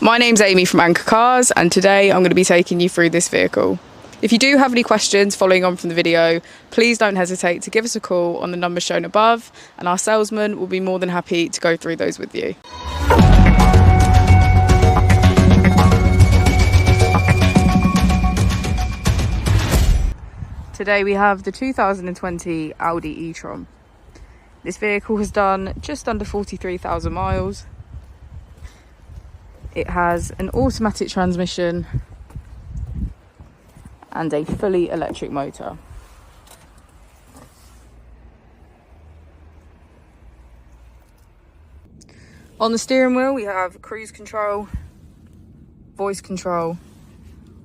My name's Amy from Anchor Cars, and today I'm going to be taking you through this vehicle. If you do have any questions following on from the video, please don't hesitate to give us a call on the number shown above, and our salesman will be more than happy to go through those with you. Today we have the 2020 Audi E-Tron. This vehicle has done just under 43,000 miles. It has an automatic transmission and a fully electric motor. On the steering wheel we have cruise control, voice control,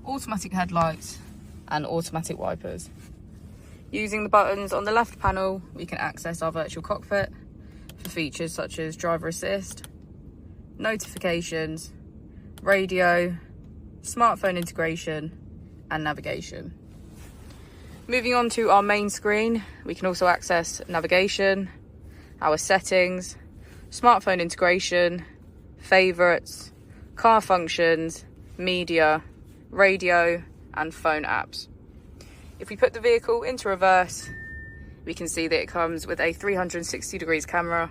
automatic headlights and automatic wipers. Using the buttons on the left panel we can access our virtual cockpit for features such as driver assist, notifications, radio, smartphone integration and navigation. Moving on to our main screen, we can also access navigation, our settings, smartphone integration, favourites, car functions, media, radio and phone apps. If we put the vehicle into reverse, we can see that it comes with a 360 degrees camera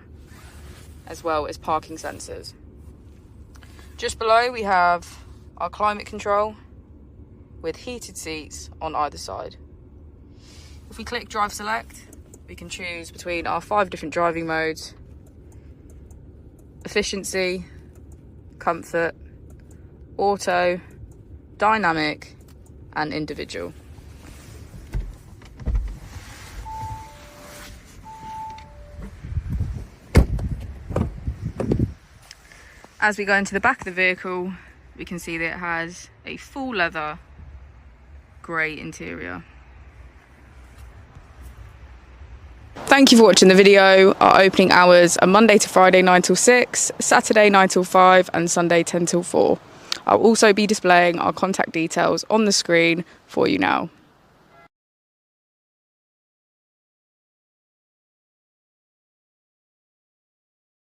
as well as parking sensors. Just below we have our climate control with heated seats on either side. If we click drive select, we can choose between our 5 different driving modes: efficiency, comfort, auto, dynamic and individual. As we go into the back of the vehicle, we can see that it has a full leather grey interior. Thank you for watching the video. Our opening hours are Monday to Friday 9 till 6, Saturday 9 till 5 and Sunday 10 till 4. I'll also be displaying our contact details on the screen for you now.